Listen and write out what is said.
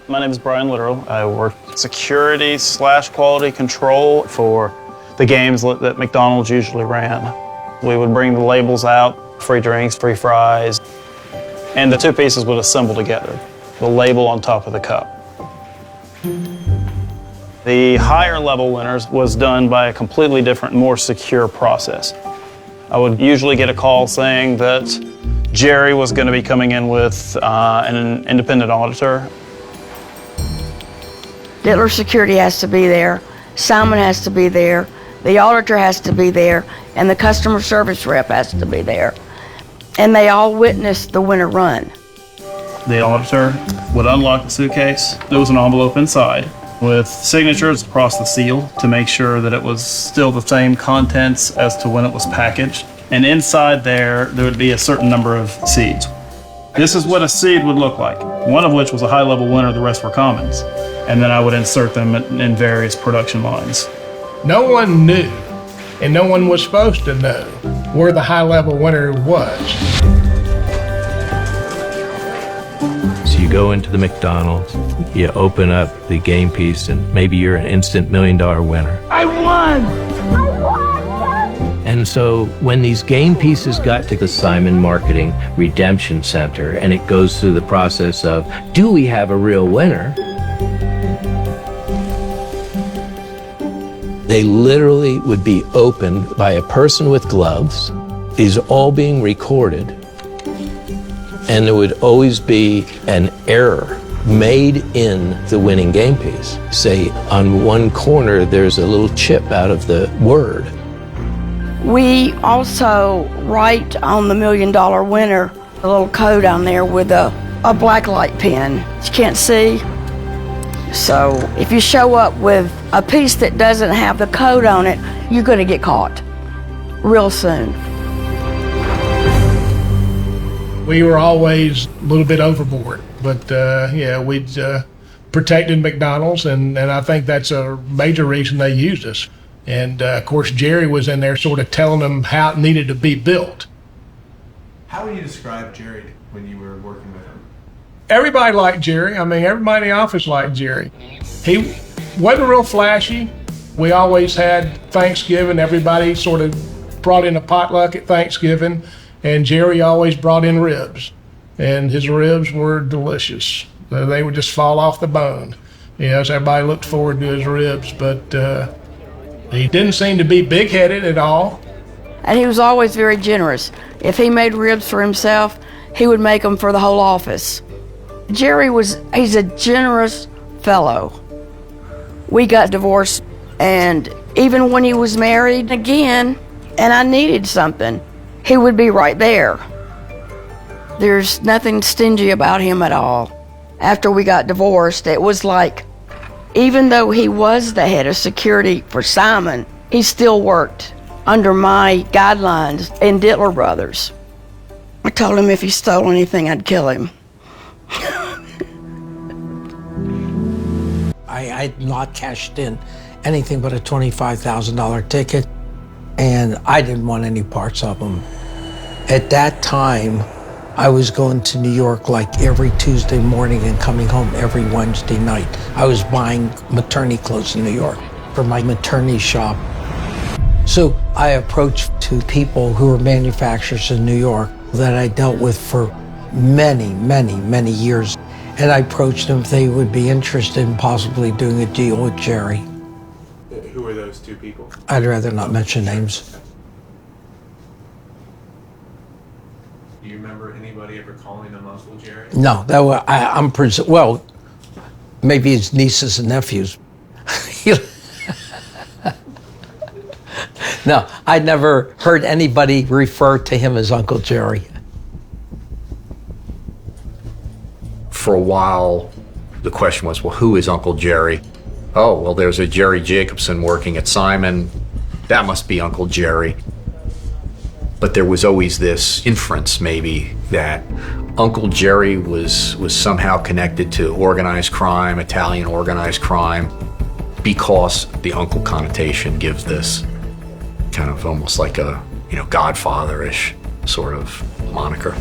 My name is Brian Littrell. I work security/quality control for the games that McDonald's usually ran. We would bring the labels out, free drinks, free fries, and the two pieces would assemble together, the label on top of the cup. The higher level winners was done by a completely different, more secure process. I would usually get a call saying that Jerry was going to be coming in with an independent auditor. Dittler Security has to be there, Simon has to be there, the auditor has to be there, and the customer service rep has to be there. And they all witnessed the winter run. The auditor would unlock the suitcase. There was an envelope inside with signatures across the seal to make sure that it was still the same contents as to when it was packaged. And inside there would be a certain number of seeds. This is what a seed would look like, one of which was a high-level winner, the rest were commons. And then I would insert them in various production lines. No one knew, and no one was supposed to know, where the high-level winner was. So you go into the McDonald's, you open up the game piece, and maybe you're an instant $1 million winner. I won! And so when these game pieces got to the Simon Marketing Redemption Center, and it goes through the process of, do we have a real winner? They literally would be opened by a person with gloves. These are all being recorded. And there would always be an error made in the winning game piece. Say on one corner, there's a little chip out of the word. We also write on the $1 million winner a little code on there with a black light pen. You can't see. So if you show up with a piece that doesn't have the code on it, you're going to get caught real soon. We were always a little bit overboard, but yeah, we'd protected McDonald's, and I think that's a major reason they used us. And of course, Jerry was in there sort of telling them how it needed to be built. How would you describe Jerry when you were working with him? Everybody liked Jerry. I mean, everybody in the office liked Jerry. He wasn't real flashy. We always had Thanksgiving. Everybody sort of brought in a potluck at Thanksgiving, and Jerry always brought in ribs. And his ribs were delicious. They would just fall off the bone. You know, so everybody looked forward to his ribs, but he didn't seem to be big-headed at all. And he was always very generous. If he made ribs for himself, he would make them for the whole office. Jerry he's a generous fellow. We got divorced, and even when he was married again, and I needed something, he would be right there. There's nothing stingy about him at all. After we got divorced, it was like, even though he was the head of security for Simon, he still worked under my guidelines in Dittler Brothers. I told him if he stole anything, I'd kill him. I had not cashed in anything but a $25,000 ticket, and I didn't want any parts of them. At that time, I was going to New York like every Tuesday morning and coming home every Wednesday night. I was buying maternity clothes in New York for my maternity shop. So I approached two people who were manufacturers in New York that I dealt with for many, many, many years. And I approached them if they would be interested in possibly doing a deal with Jerry. Who were those two people? I'd rather not mention names. Do you remember anybody ever calling him Uncle Jerry? No, that was, well, maybe his nieces and nephews. No, I never heard anybody refer to him as Uncle Jerry. For a while, the question was, well, who is Uncle Jerry? Oh, well, there's a Jerry Jacobson working at Simon. That must be Uncle Jerry. But there was always this inference, maybe, that Uncle Jerry was somehow connected to organized crime, Italian organized crime, because the uncle connotation gives this kind of almost like a, Godfather-ish sort of moniker.